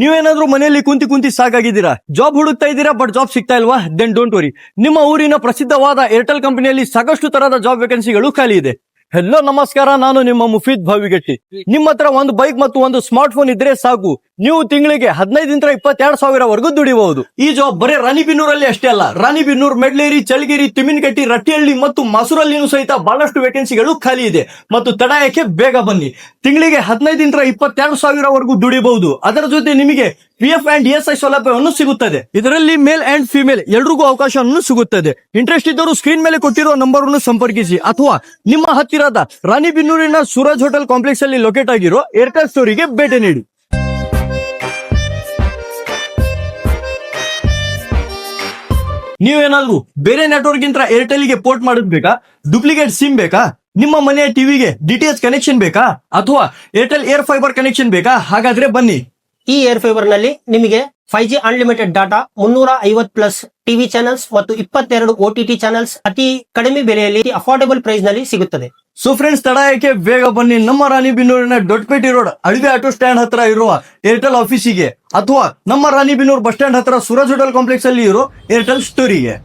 ನೀವೇನಾದ್ರೂ ಮನೆಯಲ್ಲಿ ಕುಂತಿ ಸಾಕಾಗಿದ್ದೀರಾ, ಜಾಬ್ ಹುಡುಕ್ತಾ ಇದ್ದೀರಾ ಬಟ್ ಜಾಬ್ ಸಿಗ್ತಾ ಇಲ್ವಾ? ದೆನ್ ಡೋಂಟ್ ವರಿ, ನಿಮ್ಮ ಊರಿನ ಪ್ರಸಿದ್ಧವಾದ ಏರ್ಟೆಲ್ ಕಂಪನಿಯಲ್ಲಿ ಸಾಕಷ್ಟು ತರಹದ ಜಾಬ್ ವೇಕೆನ್ಸಿಗಳು ಖಾಲಿ ಇದೆ. ಹೆಲೋ ನಮಸ್ಕಾರ, ನಾನು ನಿಮ್ಮ ಮುಫೀದ್ ಭಾವಿಗಟ್ಟಿ. ನಿಮ್ಮ ಹತ್ರ ಒಂದು ಬೈಕ್ ಮತ್ತು ಒಂದು ಸ್ಮಾರ್ಟ್ ಫೋನ್ ಇದ್ರೆ ಸಾಕು, ನೀವು ತಿಂಗಳಿಗೆ 15 22,000 ದುಡಿಬಹುದು. ಈ ಜಾಬ್ ಬರೀ ರಾಣಿಬೆನ್ನೂರಲ್ಲಿ ಅಷ್ಟೇ ಅಲ್ಲ, ರಾಣಿಬೆನ್ನೂರು, ಮೆಡ್ಲೇರಿ, ಚಳಗಿರಿ, ತಿಮ್ಮಿನಕಟ್ಟಿ, ರಟ್ಟಿಹಳ್ಳಿ ಮತ್ತು ಮಸೂರಲ್ಲಿನೂ ಸಹಿತ ಬಹಳಷ್ಟು ವೇಕೆನ್ಸಿಗಳು ಖಾಲಿ ಇದೆ. ಮತ್ತು ತಡ ಯಾಕೆ, ಬೇಗ ಬನ್ನಿ. ತಿಂಗಳಿಗೆ 15 22,000 ದುಡಿಬಹುದು. ಅದರ ಜೊತೆ ನಿಮಗೆ PF ಅಂಡ್ ESI ಸೌಲಭ್ಯವನ್ನು ಸಿಗುತ್ತದೆ. ಇದರಲ್ಲಿ ಮೇಲ್ ಅಂಡ್ ಫಿಮೇಲ್ ಎಲ್ರಿಗೂ ಅವಕಾಶವನ್ನು ಸಿಗುತ್ತದೆ. ಇಂಟ್ರೆಸ್ಟ್ ಇದ್ದವರು ಸ್ಕ್ರೀನ್ ಮೇಲೆ ಕೊಟ್ಟಿರುವ ನಂಬರ್ ಅನ್ನು ಸಂಪರ್ಕಿಸಿ ಅಥವಾ ನಿಮ್ಮ ಹತ್ತಿರದ ರಾಣಿಬೆನ್ನೂರಿನ ಸೂರಜ್ ಹೋಟೆಲ್ ಕಾಂಪ್ಲೆಕ್ಸ್ ಅಲ್ಲಿ ಲೊಕೇಟ್ ಆಗಿರೋ ಏರ್ಟೆಲ್ ಸ್ಟೋರಿಗೆ ಭೇಟಿ ನೀಡಿ. ನೀವೇನಾದ್ರೂ ಬೇರೆ ನೆಟ್ವರ್ಕ್ ಗಿಂತ ಏರ್ಟೆಲ್ ಗೆ ಪೋರ್ಟ್ ಮಾಡೋದ್ ಬೇಕಾ? ಡೂಪ್ಲಿಕೇಟ್ ಸಿಮ್ ಬೇಕಾ? ನಿಮ್ಮ ಮನೆಯ ಟಿವಿಗೆ DTH ಕನೆಕ್ಷನ್ ಬೇಕಾ? ಅಥವಾ ಏರ್ಟೆಲ್ ಏರ್ ಫೈಬರ್ ಕನೆಕ್ಷನ್ ಬೇಕಾ? ಹಾಗಾದ್ರೆ ಬನ್ನಿ. ಈ ಏರ್ ಫೈಬರ್ ನಲ್ಲಿ ನಿಮಗೆ 5G unlimited data, 350+ TV channels ಮತ್ತು 22 OTT ಚಾನೆಲ್ಸ್ ಅತಿ ಕಡಿಮೆ ಬೆಲೆಯಲ್ಲಿ ಅಫೋರ್ಡೆಬಲ್ ಪ್ರೈಸ್ ನಲ್ಲಿ ಸಿಗುತ್ತದೆ. ಸೊ ಫ್ರೆಂಡ್ಸ್, ತಡ ಯಾಕೆ, ಬೇಗ ಬನ್ನಿ. ನಮ್ಮ ರಾಣಿಬೆನ್ನೂರಿನ ದೊಡ್ಡಪೇಟೆ ರೋಡ್ ಅಳವೆ ಆಟೋ ಸ್ಟ್ಯಾಂಡ್ ಹತ್ರ ಇರುವ ಏರ್ಟೆಲ್ ಆಫೀಸಿಗೆ ಅಥವಾ ನಮ್ಮ ರಾಣಿಬೆನ್ನೂರು ಬಸ್ ಸ್ಟ್ಯಾಂಡ್ ಹತ್ರ ಸೂರಜ್ ಹೋಟೆಲ್ ಕಾಂಪ್ಲೆಕ್ಸ್ ಅಲ್ಲಿ ಇರೋ ಏರ್ಟೆಲ್ ಸ್ಟೋರಿಗೆ.